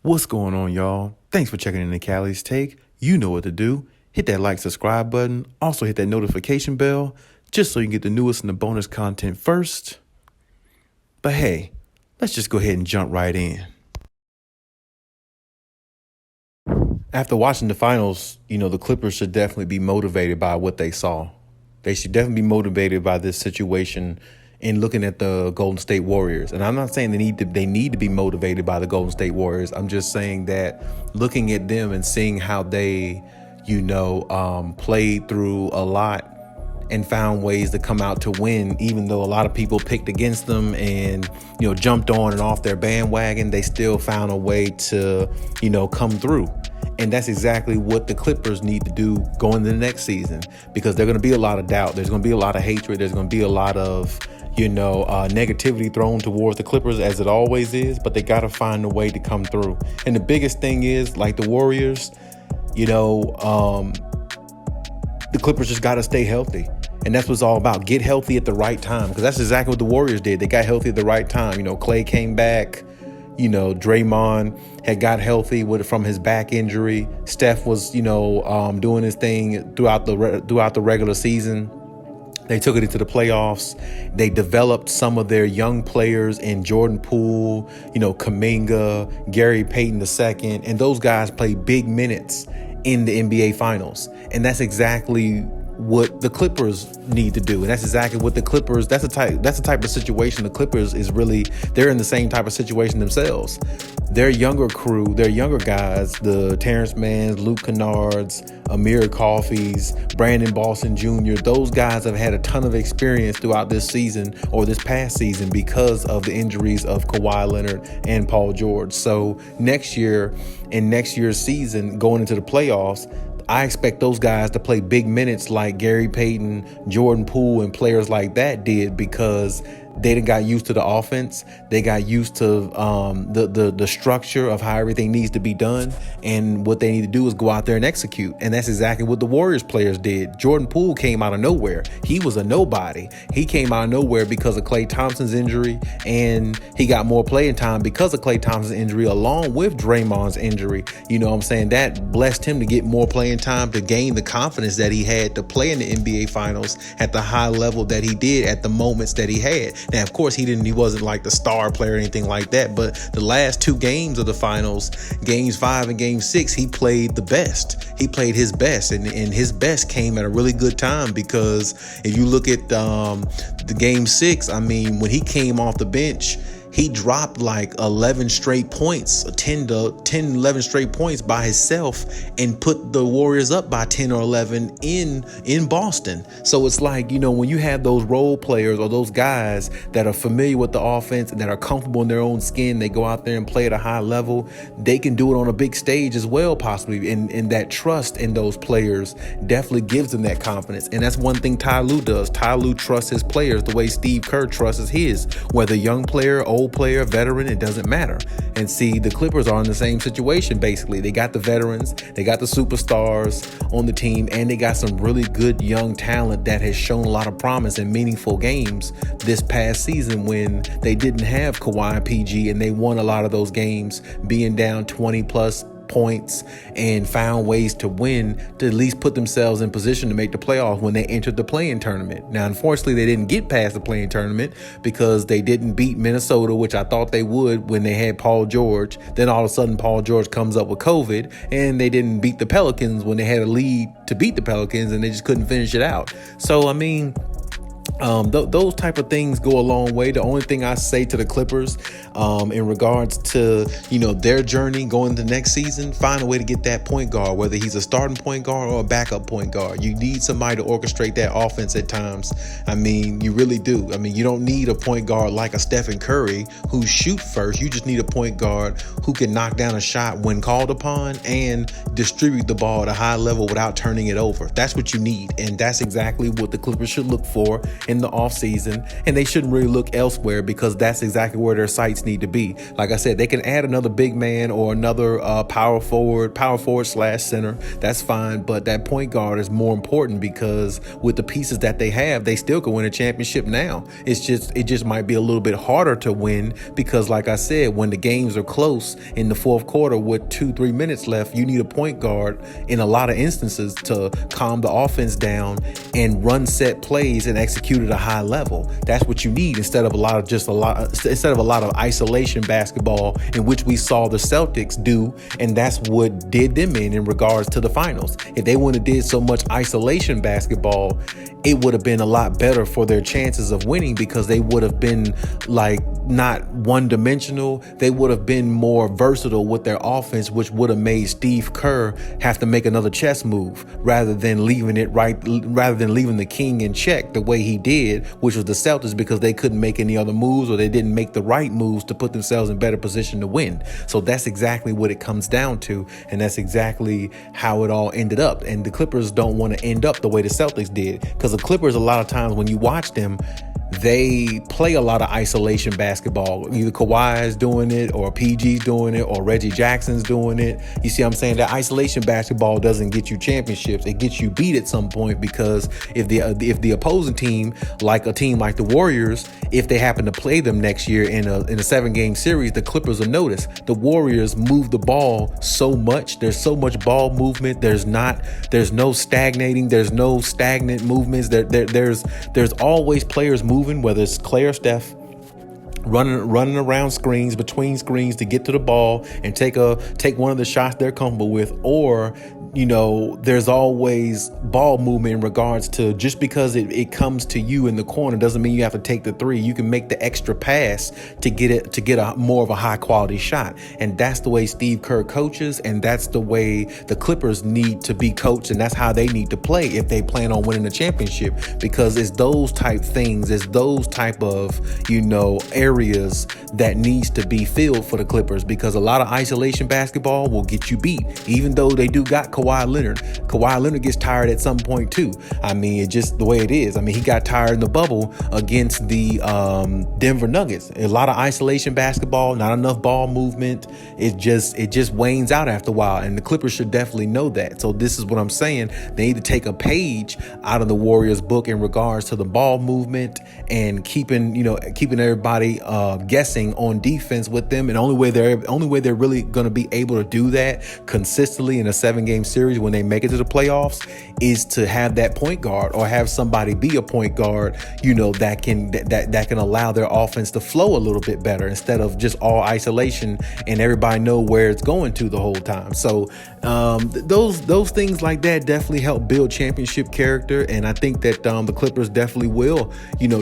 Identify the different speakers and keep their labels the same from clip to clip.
Speaker 1: What's going on, y'all? Thanks for checking in the Khaliis Take. You know what to do. Hit that like, subscribe button. Also hit that notification bell just so you can get the newest and the bonus content first. But hey, let's just go ahead and jump right in. After watching the finals, the Clippers should definitely be motivated by what they saw. They should definitely be motivated by this situation in looking at the Golden State Warriors. And I'm not saying they need to be motivated by the Golden State Warriors. I'm just saying that looking at them and seeing how they, played through a lot and found ways to come out to win, even though a lot of people picked against them and, jumped on and off their bandwagon, they still found a way to, come through. And that's exactly what the Clippers need to do going into the next season, because there's going to be a lot of doubt. There's going to be a lot of hatred. There's going to be a lot of, negativity thrown towards the Clippers, as it always is, but they got to find a way to come through. And the biggest thing is, like the Warriors, the Clippers just got to stay healthy. And that's what it's all about. Get healthy at the right time, because that's exactly what the Warriors did. They got healthy at the right time. Clay came back. Draymond had got healthy from his back injury. Steph was, doing his thing throughout the regular season. They took it into the playoffs. They developed some of their young players in Jordan Poole, Kuminga, Gary Payton II, and those guys played big minutes in the NBA Finals. And that's exactly what the Clippers need to do. And that's exactly what the Clippers, that's the type of situation the Clippers is really, they're in the same type of situation themselves. Their younger crew, their younger guys, the Terrence Manns, Luke Kennards, Amir Coffeys, Brandon Boston Jr., those guys have had a ton of experience throughout this season or this past season because of the injuries of Kawhi Leonard and Paul George. So next year, in next year's season, going into the playoffs, I expect those guys to play big minutes like Gary Payton, Jordan Poole, and players like that did, because they done got used to the offense. They got used to the structure of how everything needs to be done. And what they need to do is go out there and execute. And that's exactly what the Warriors players did. Jordan Poole came out of nowhere. He was a nobody. He came out of nowhere because of Klay Thompson's injury. And he got more playing time because of Klay Thompson's injury, along with Draymond's injury. That blessed him to get more playing time, to gain the confidence that he had to play in the NBA Finals at the high level that he did at the moments that he had. Now, of course, he wasn't like the star player or anything like that, but the last two games of the finals, games 5 and game 6, he played the best. He played his best, and his best came at a really good time, because if you look at the game 6, when he came off the bench, he dropped like 11 straight points, 11 straight points by himself, and put the Warriors up by 10 or 11 in Boston. So it's like, when you have those role players or those guys that are familiar with the offense and that are comfortable in their own skin, they go out there and play at a high level, they can do it on a big stage as well, possibly. And that trust in those players definitely gives them that confidence. And that's one thing Ty Lue does. Ty Lue trusts his players the way Steve Kerr trusts his, whether young player, old player, veteran, it doesn't matter. And see, the Clippers are in the same situation. Basically, they got the veterans, they got the superstars on the team, and they got some really good young talent that has shown a lot of promise in meaningful games this past season, when they didn't have Kawhi and PG, and they won a lot of those games being down 20 plus points and found ways to win, to at least put themselves in position to make the playoffs when they entered the play-in tournament. Now, unfortunately, they didn't get past the play-in tournament because they didn't beat Minnesota, which I thought they would when they had Paul George. Then all of a sudden, Paul George comes up with COVID, and they didn't beat the Pelicans when they had a lead to beat the Pelicans, and they just couldn't finish it out. So, those type of things go a long way. The only thing I say to the Clippers in regards to, their journey going into next season, find a way to get that point guard, whether he's a starting point guard or a backup point guard. You need somebody to orchestrate that offense at times. You really do. You don't need a point guard like a Stephen Curry who shoot first. You just need a point guard who can knock down a shot when called upon and distribute the ball at a high level without turning it over. That's what you need. And that's exactly what the Clippers should look for in the offseason, and they shouldn't really look elsewhere because that's exactly where their sights need to be. Like I said, they can add another big man or another power forward / center. That's fine, but that point guard is more important because with the pieces that they have, they still can win a championship now. It just might be a little bit harder to win because, like I said, when the games are close in the fourth quarter with 2-3 minutes left, you need a point guard in a lot of instances to calm the offense down and run set plays and execute at a high level. That's what you need instead of a lot of isolation basketball, in which we saw the Celtics do, and that's what did them in regards to the finals. If they wouldn't have did so much isolation basketball, it would have been a lot better for their chances of winning because they would have been like not one-dimensional. They would have been more versatile with their offense, which would have made Steve Kerr have to make another chess move rather than leaving the king in check the way he did, which was the Celtics, because they couldn't make any other moves or they didn't make the right moves to put themselves in better position to win. So that's exactly what it comes down to, and that's exactly how it all ended up. And the Clippers don't want to end up the way the Celtics did, because the Clippers, a lot of times when you watch them, they play a lot of isolation basketball. Either Kawhi's doing it or PG's doing it or Reggie Jackson's doing it. You see what I'm saying? That isolation basketball doesn't get you championships. It gets you beat at some point, because if the opposing team, like a team like the Warriors, if they happen to play them next year in a 7-game series, the Clippers will notice the Warriors move the ball so much. There's so much ball movement. There's no stagnating. There's no stagnant movements. There's always players moving, whether it's Clay or Steph, running around screens, between screens to get to the ball and take one of the shots they're comfortable with, or there's always ball movement in regards to, just because it comes to you in the corner doesn't mean you have to take the three. You can make the extra pass to get a more of a high quality shot. And that's the way Steve Kerr coaches, and that's the way the Clippers need to be coached, and that's how they need to play if they plan on winning the championship, because it's those type things, it's those type of areas that needs to be filled for the Clippers, because a lot of isolation basketball will get you beat, even though they do got Kawhi Leonard. Kawhi Leonard gets tired at some point too. I mean, it's just the way it is. I mean, he got tired in the bubble against the Denver Nuggets. A lot of isolation basketball, not enough ball movement. It just wanes out after a while, and the Clippers should definitely know that. So this is what I'm saying. They need to take a page out of the Warriors book in regards to the ball movement and keeping everybody guessing on defense with them. And only way they're really going to be able to do that consistently in a 7-game series when they make it to the playoffs is to have that point guard, or have somebody be a point guard, that can allow their offense to flow a little bit better instead of just all isolation and everybody know where it's going to the whole time. So those things like that definitely help build championship character, and I think that the Clippers definitely will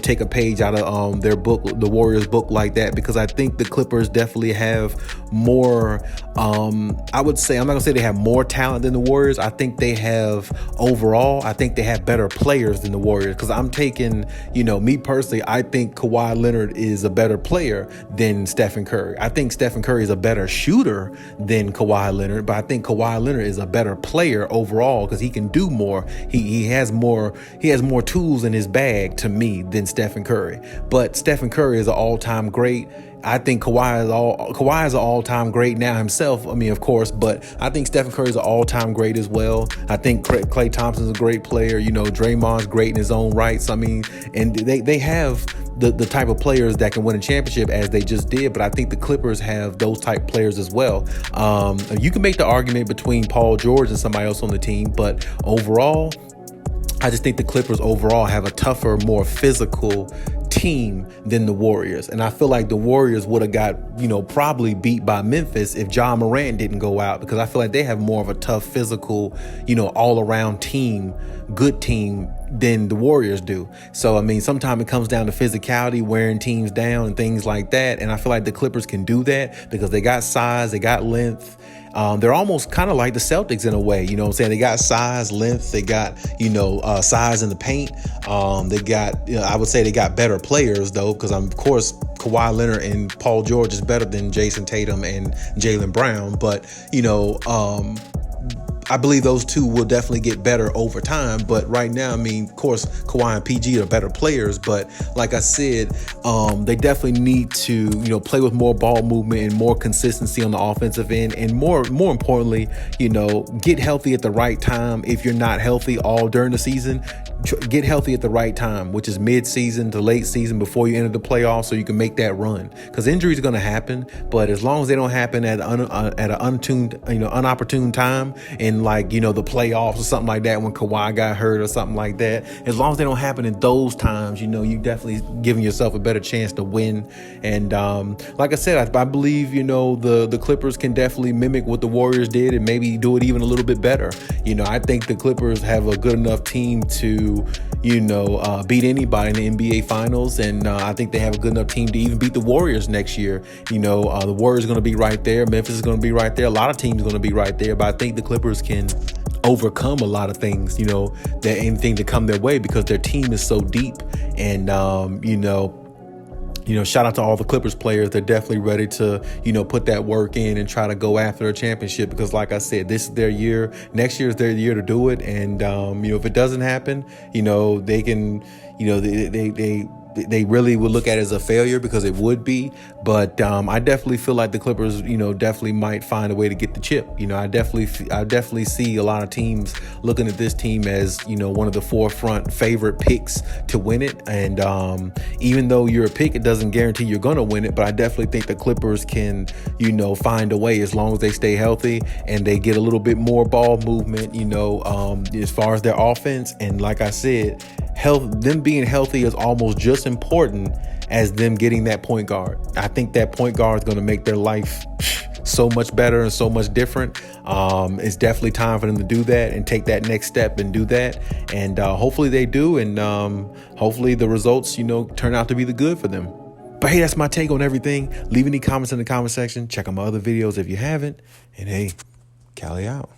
Speaker 1: take a page out of their book, the Warriors book, like that, because I think the Clippers definitely have more, I would say, I'm not gonna say they have more talent than the Warriors. I think they have better players than the Warriors, because I'm taking, me personally, I think Kawhi Leonard is a better player than Stephen Curry. I think Stephen Curry is a better shooter than Kawhi Leonard, but I think Kawhi Leonard is a better player overall because he can do more. He has more tools in his bag to me than Stephen Curry. But Stephen Curry is an all-time great. I think Kawhi is an all-time great now himself. I mean, of course, but I think Stephen Curry is an all-time great as well. I think Klay Thompson's a great player. Draymond's great in his own rights. I mean, and they have the type of players that can win a championship as they just did. But I think the Clippers have those type players as well. You can make the argument between Paul George and somebody else on the team, but overall, I just think the Clippers overall have a tougher, more physical team than the Warriors. And I feel like the Warriors would have got, probably beat by Memphis if Ja Morant didn't go out, because I feel like they have more of a tough, physical, all around team, good team than the Warriors do. So, I mean, sometimes it comes down to physicality, wearing teams down and things like that. And I feel like the Clippers can do that because they got size, they got length. They're almost kind of like the Celtics in a way, you know what I'm saying? They got size, length, they got, size in the paint. They got, I would say they got better players though, because of course, Kawhi Leonard and Paul George is better than Jason Tatum and Jaylen Brown. But, I believe those two will definitely get better over time. But right now, I mean, of course, Kawhi and PG are better players. But like I said, they definitely need to, play with more ball movement and more consistency on the offensive end. And more importantly, get healthy at the right time. If you're not healthy all during the season, get healthy at the right time, which is mid-season to late season before you enter the playoffs, so you can make that run. Because injuries are going to happen, but as long as they don't happen at an unopportune time in the playoffs or something like that, when Kawhi got hurt or something like that, as long as they don't happen in those times, you definitely giving yourself a better chance to win. And like I said, I believe the Clippers can definitely mimic what the Warriors did and maybe do it even a little bit better. I think the Clippers have a good enough team to beat anybody in the NBA Finals, and I think they have a good enough team to even beat the Warriors next year. The Warriors are going to be right there. Memphis is going to be right there. A lot of teams are going to be right there, but I think the Clippers can overcome a lot of things, that anything to come their way, because their team is so deep. And shout out to all the Clippers players. They're definitely ready to, put that work in and try to go after a championship, because like I said, this is their year. Next year is their year to do it. And, if it doesn't happen, they can, they really would look at it as a failure, because it would be. But I definitely feel like the Clippers, definitely might find a way to get the chip. I definitely see a lot of teams looking at this team as, one of the forefront favorite picks to win it. And even though you're a pick, it doesn't guarantee you're going to win it. But I definitely think the Clippers can, find a way, as long as they stay healthy and they get a little bit more ball movement, as far as their offense. And like I said, them being healthy is almost just important as them getting that point guard. I think that point guard is going to make their life so much better and so much different. It's definitely time for them to do that and take that next step and do that. And hopefully they do. And hopefully the results, turn out to be the good for them. But hey, that's my take on everything. Leave any comments in the comment section. Check out my other videos if you haven't. And hey, Khaliis out.